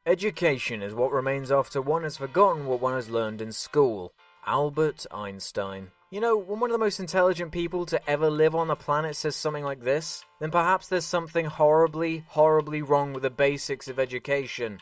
Education is what remains after one has forgotten what one has learned in school. Albert Einstein. You know, when one of the most intelligent people to ever live on the planet says something like this, then perhaps there's something horribly, horribly wrong with the basics of education.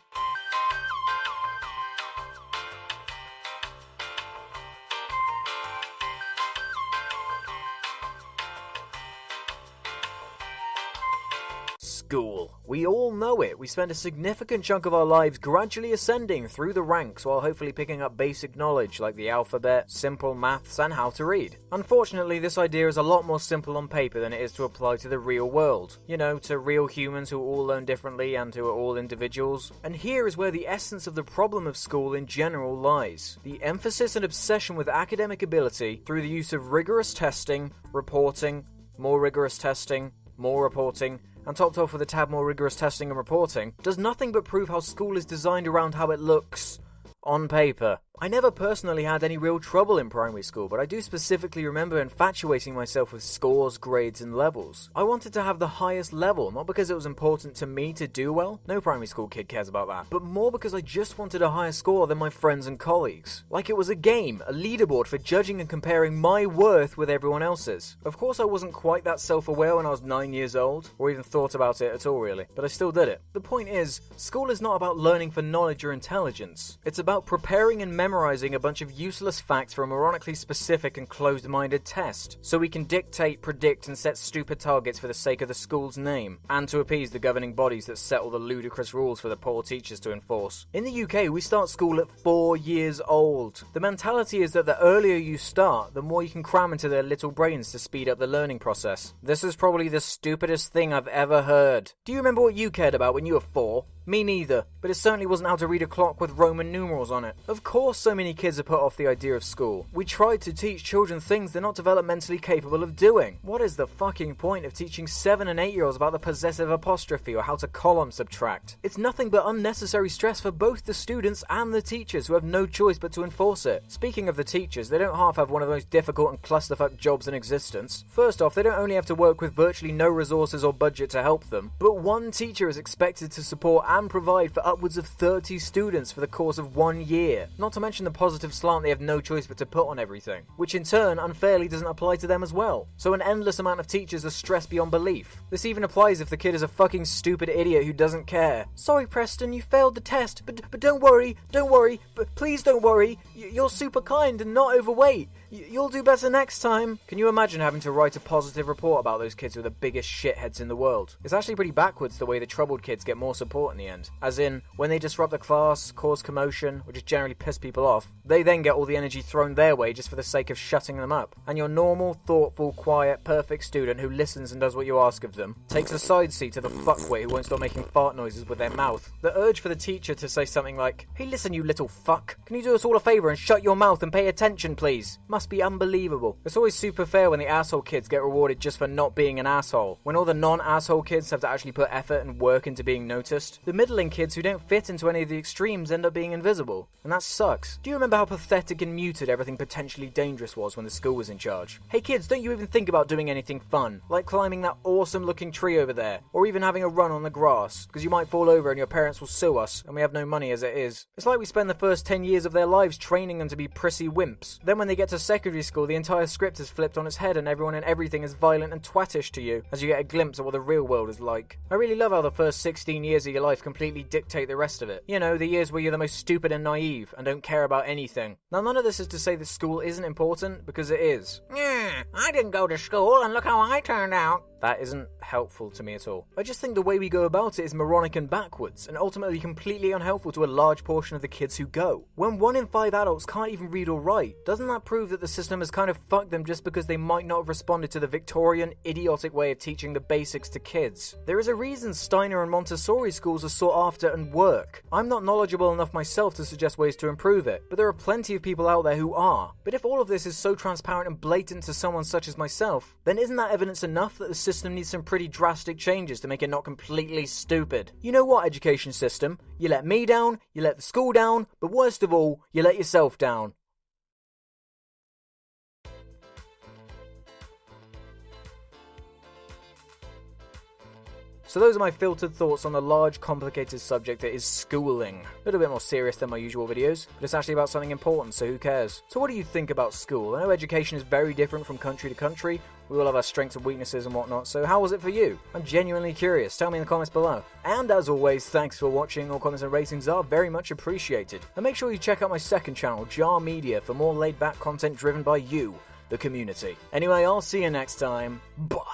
School. We all know it. We spend a significant chunk of our lives gradually ascending through the ranks while hopefully picking up basic knowledge like the alphabet, simple maths, and how to read. Unfortunately, this idea is a lot more simple on paper than it is to apply to the real world. You know, to real humans who all learn differently and who are all individuals. And here is where the essence of the problem of school in general lies. The emphasis and obsession with academic ability through the use of rigorous testing, reporting, more rigorous testing, more reporting, and topped off with a tad more rigorous testing and reporting, does nothing but prove how school is designed around how it looks on paper. I never personally had any real trouble in primary school, but I do specifically remember infatuating myself with scores, grades, and levels. I wanted to have the highest level, not because it was important to me to do well, no primary school kid cares about that, but more because I just wanted a higher score than my friends and colleagues. Like it was a game, a leaderboard for judging and comparing my worth with everyone else's. Of course I wasn't quite that self-aware when I was 9 years old, or even thought about it at all really, but I still did it. The point is, school is not about learning for knowledge or intelligence. It's about preparing and memorizing a bunch of useless facts for a moronically specific and closed-minded test, so we can dictate, predict, and set stupid targets for the sake of the school's name, and to appease the governing bodies that set all the ludicrous rules for the poor teachers to enforce. In the UK, we start school at 4 years old. The mentality is that the earlier you start, the more you can cram into their little brains to speed up the learning process. This is probably the stupidest thing I've ever heard. Do you remember what you cared about when you were 4? Me neither, but it certainly wasn't how to read a clock with Roman numerals on it. Of course so many kids are put off the idea of school. We tried to teach children things they're not developmentally capable of doing. What is the fucking point of teaching 7 and 8 year olds about the possessive apostrophe or how to column subtract? It's nothing but unnecessary stress for both the students and the teachers who have no choice but to enforce it. Speaking of the teachers, they don't half have one of the most difficult and clusterfuck jobs in existence. First off, they don't only have to work with virtually no resources or budget to help them, but one teacher is expected to support and provide for upwards of 30 students for the course of 1 year. Not to mention the positive slant they have no choice but to put on everything, which in turn unfairly doesn't apply to them as well. So an endless amount of teachers are stressed beyond belief. This even applies if the kid is a fucking stupid idiot who doesn't care. Sorry Preston, you failed the test, but don't worry, but please don't worry, you're super kind and not overweight. You'll do better next time. Can you imagine having to write a positive report about those kids who are the biggest shitheads in the world? It's actually pretty backwards the way the troubled kids get more support in the end. As in, when they disrupt the class, cause commotion, or just generally piss people off, they then get all the energy thrown their way just for the sake of shutting them up. And your normal, thoughtful, quiet, perfect student who listens and does what you ask of them takes a side seat to the fuckwit who won't stop making fart noises with their mouth. The urge for the teacher to say something like, "Hey listen you little fuck, can you do us all a favour and shut your mouth and pay attention please?" must be unbelievable. It's always super fair when the asshole kids get rewarded just for not being an asshole, when all the non-asshole kids have to actually put effort and work into being noticed. The middling kids who don't fit into any of the extremes end up being invisible, and that sucks. Do you remember how pathetic and muted everything potentially dangerous was when the school was in charge? Hey kids, don't you even think about doing anything fun, like climbing that awesome looking tree over there, or even having a run on the grass, because you might fall over and your parents will sue us, and we have no money as it is. It's like we spend the first 10 years of their lives training them to be prissy wimps. Then when they get to secondary school, the entire script is flipped on its head and everyone and everything is violent and twattish to you, as you get a glimpse of what the real world is like. I really love how the first 16 years of your life completely dictate the rest of it. You know, the years where you're the most stupid and naive and don't care about anything. Now none of this is to say that school isn't important, because it is. Yeah, I didn't go to school and look how I turned out. That isn't helpful to me at all. I just think the way we go about it is moronic and backwards, and ultimately completely unhelpful to a large portion of the kids who go. When 1 in 5 adults can't even read or write, doesn't that prove that the system has kind of fucked them just because they might not have responded to the Victorian, idiotic way of teaching the basics to kids? There is a reason Steiner and Montessori schools are sought after and work. I'm not knowledgeable enough myself to suggest ways to improve it, but there are plenty of people out there who are. But if all of this is so transparent and blatant to someone such as myself, then isn't that evidence enough that the system needs some pretty drastic changes to make it not completely stupid? You know what, education system? You let me down, you let the school down, but worst of all, you let yourself down. So those are my filtered thoughts on the large, complicated subject that is schooling. A little bit more serious than my usual videos, but it's actually about something important, so who cares? So what do you think about school? I know education is very different from country to country. We all have our strengths and weaknesses and whatnot, so how was it for you? I'm genuinely curious. Tell me in the comments below. And as always, thanks for watching. All comments and ratings are very much appreciated. And make sure you check out my second channel, Jar Media, for more laid-back content driven by you, the community. Anyway, I'll see you next time. Bye!